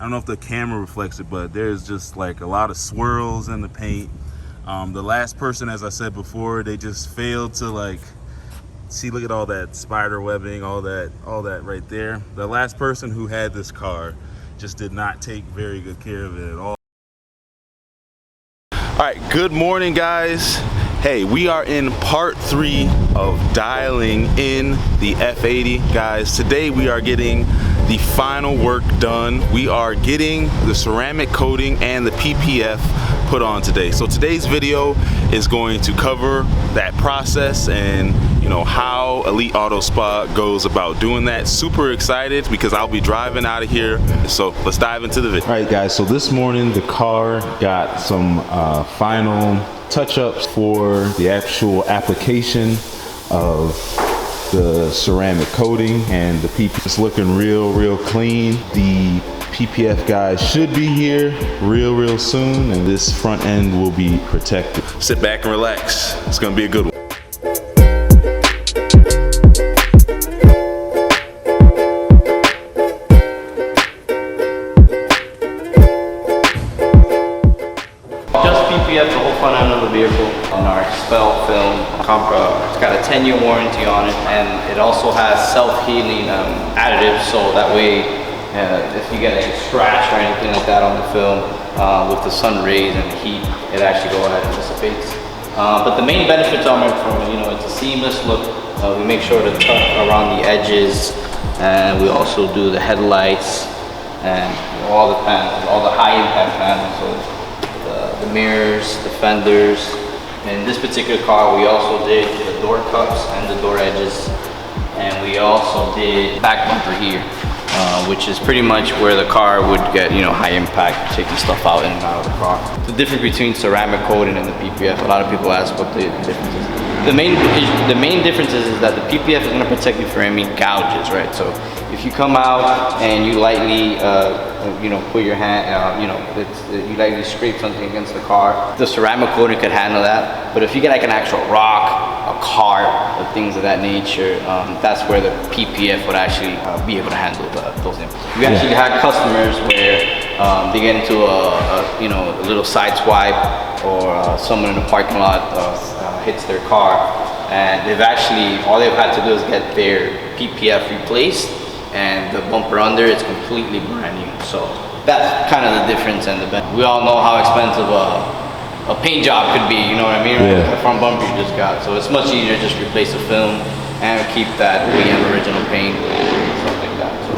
I don't know if the camera reflects it, but there's just like a lot of swirls in the paint. The last person, as I said before, they just failed to like, see, look at all that spider webbing, all that right there. The last person who had this car just did not take very good care of it at all. All right, good morning, guys. Hey, we are in part 3 of dialing in the F80. Guys, today we are getting the final work done. We are getting the ceramic coating and the PPF put on today. So today's video is going to cover that process and how Elite Auto Spa goes about doing that. Super excited because I'll be driving out of here. So let's dive into the video. All right, guys, so this morning the car got some final touch-ups for the actual application of the ceramic coating, and the PPF is looking real clean. The PPF guys should be here real soon, and this front end will be protected. Sit back and relax. It's gonna be a good one. PPF the whole front end of the vehicle on our XPEL film. It's got a 10-year warranty on it, and it also has self-healing additives, so that way if you get a scratch or anything like that on the film with the sun rays and the heat, it actually go ahead and dissipates. But the main benefits from it, it's a seamless look. We make sure to tuck around the edges, and we also do the headlights and all the panels, all the high impact panels. So the mirrors, the fenders. In this particular car, we also did the door cups and the door edges, and we also did back bumper here, which is pretty much where the car would get high impact, taking stuff out in and out of the car. The difference between ceramic coating and the PPF, a lot of people ask what the difference is. The main difference is that the PPF is going to protect you from any gouges, right? So if you come out and you lightly put your hand, you lightly scrape something against the car, the ceramic coating could handle that. But if you get like an actual rock, a cart, or things of that nature, that's where the PPF would actually be able to handle those impacts. We actually had customers where they get into a little side swipe, or someone in the parking lot hits their car, and all they've had to do is get their PPF replaced, and the bumper under it's completely brand new. So that's kind of the difference and the benefit. We all know how expensive a paint job could be, you know what I mean? Right? The front bumper you just got. So it's much easier to just replace the film and keep that OEM original paint and stuff like that. So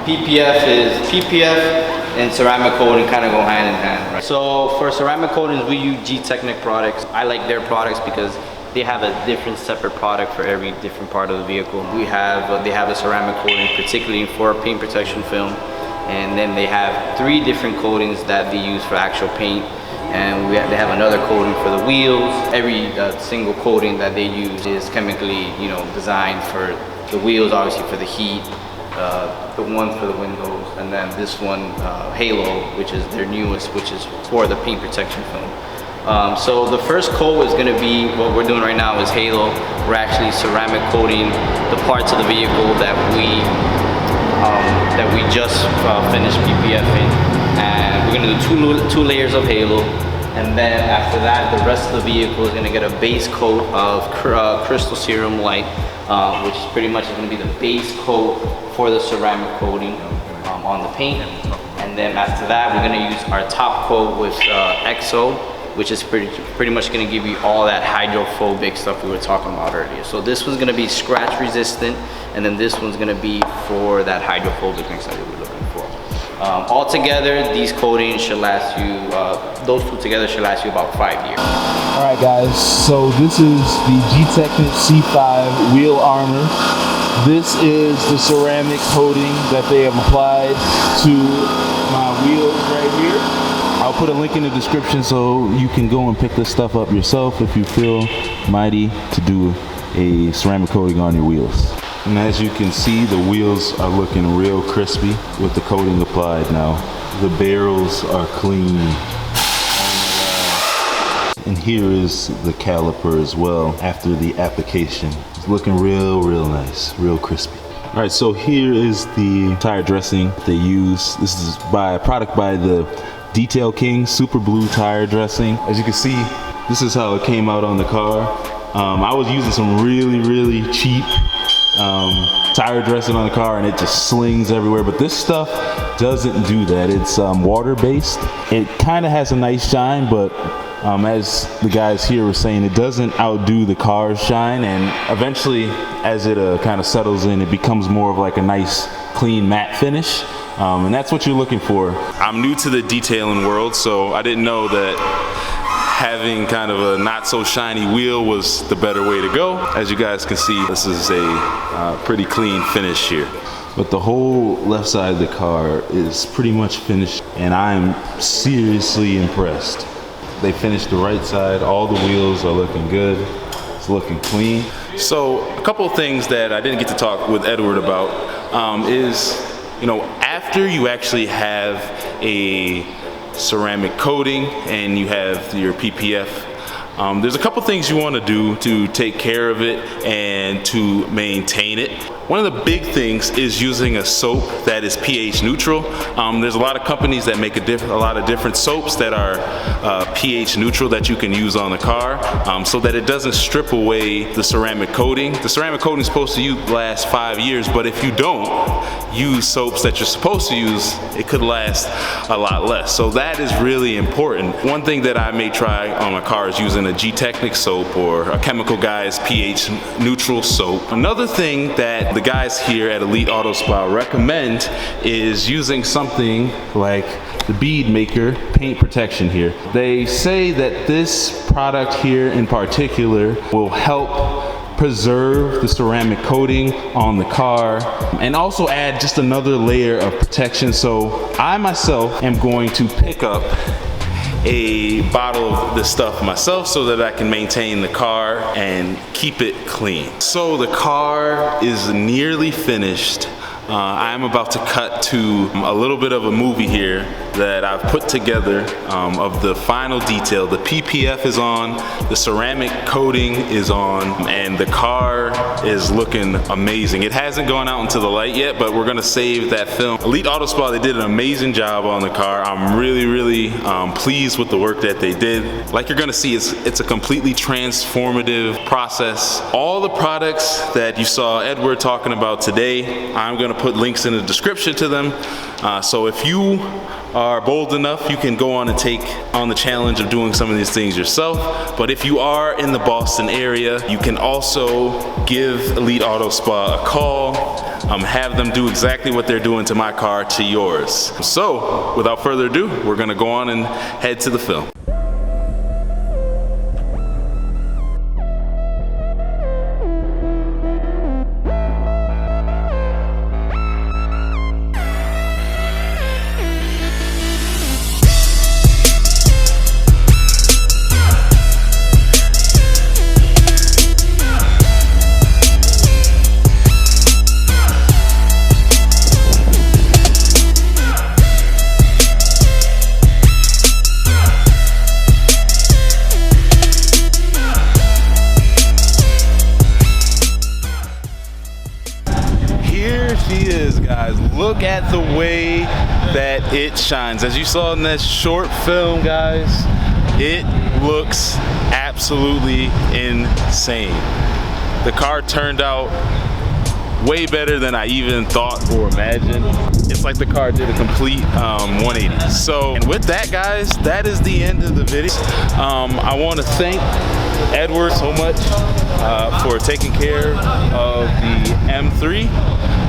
PPF and ceramic coating kind of go hand in hand, right? So for ceramic coatings, we use Gtechniq products. I like their products because they have a different separate product for every different part of the vehicle. They have a ceramic coating, particularly for paint protection film, and then they have 3 different coatings that they use for actual paint, and they have another coating for the wheels. Every single coating that they use is chemically, designed for the wheels, obviously for the heat. The one for the windows, and then this one, Halo, which is their newest, which is for the paint protection film. So the first coat is going to be, what we're doing right now is Halo. We're actually ceramic coating the parts of the vehicle that we just finished PPFing, and we're going to do two layers of Halo. And then after that, the rest of the vehicle is going to get a base coat of crystal serum white, which is pretty much going to be the base coat for the ceramic coating on the paint. And then after that, we're going to use our top coat with XO, which is pretty much going to give you all that hydrophobic stuff we were talking about earlier. So this one's going to be scratch resistant, and then this one's going to be for that hydrophobic mix that we were looking for. All together, these coatings should last you, those 2 together should last you about 5 years. All right, guys, so this is the Gtechniq C5 wheel armor. This is the ceramic coating that they have applied to my wheels right here. I'll put a link in the description so you can go and pick this stuff up yourself if you feel mighty to do a ceramic coating on your wheels. And as you can see, the wheels are looking real crispy with the coating applied now. The barrels are clean. And here is the caliper as well after the application. It's looking real nice, real crispy. All right, so here is the tire dressing they use. This is by a product by the Detail King Super Blue tire dressing. As you can see, this is how it came out on the car. I was using some really cheap tire dressing on the car, and it just slings everywhere, but this stuff doesn't do that. It's water based. It kind of has a nice shine, but as the guys here were saying, it doesn't outdo the car's shine, and eventually as it kind of settles in, it becomes more of like a nice clean matte finish, and that's what you're looking for. I'm new to the detailing world, so I didn't know that having kind of a not so shiny wheel was the better way to go. As you guys can see, this is a pretty clean finish here. But the whole left side of the car is pretty much finished, and I'm seriously impressed. They finished the right side, all the wheels are looking good, it's looking clean. So a couple of things that I didn't get to talk with Edward about is, you know, after you actually have a ceramic coating and you have your PPF, there's a couple things you want to do to take care of it and to maintain it. One of the big things is using a soap that is pH neutral. There's a lot of companies that make a lot of different soaps that are pH neutral that you can use on the car, so that it doesn't strip away the ceramic coating. The ceramic coating is supposed to last 5 years, but if you don't use soaps that you're supposed to use, it could last a lot less. So that is really important. One thing that I may try on my car is using a Gtechniq soap or a Chemical Guys pH neutral soap. Another thing that the guys here at Elite Auto Spa recommend is using something like the bead maker paint protection here. They say that this product here in particular will help preserve the ceramic coating on the car and also add just another layer of protection. So I myself am going to pick up a bottle of this stuff myself so that I can maintain the car and keep it clean. So the car is nearly finished. I'm about to cut to a little bit of a movie here that I've put together of the final detail. The PPF is on, the ceramic coating is on, and the car is looking amazing. It hasn't gone out into the light yet, but we're gonna save that film. Elite Auto Spa, they did an amazing job on the car. I'm really pleased with the work that they did. Like you're gonna see, it's a completely transformative process. All the products that you saw Edward talking about today, I'm gonna put links in the description to them. So if you are bold enough, you can go on and take on the challenge of doing some of these things yourself. But if you are in the Boston area, you can also give Elite Auto Spa a call, have them do exactly what they're doing to my car to yours. So without further ado, we're gonna go on and head to the film. Look at the way that it shines. As you saw in that short film, guys, it looks absolutely insane. The car turned out way better than I even thought or imagined. It's like the car did a complete 180. So, and with that, guys, that is the end of the video. I want to thank Edward so much for taking care of the M3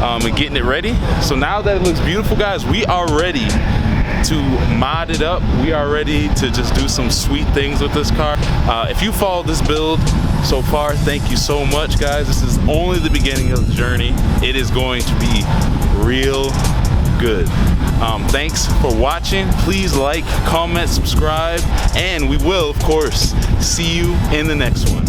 and getting it ready. So now that it looks beautiful, guys, we are ready to mod it up. We are ready to just do some sweet things with this car. If you followed this build so far, thank you so much, guys. This is only the beginning of the journey. It is going to be real good. Thanks for watching. Please like, comment, subscribe, and we will, of course, see you in the next one.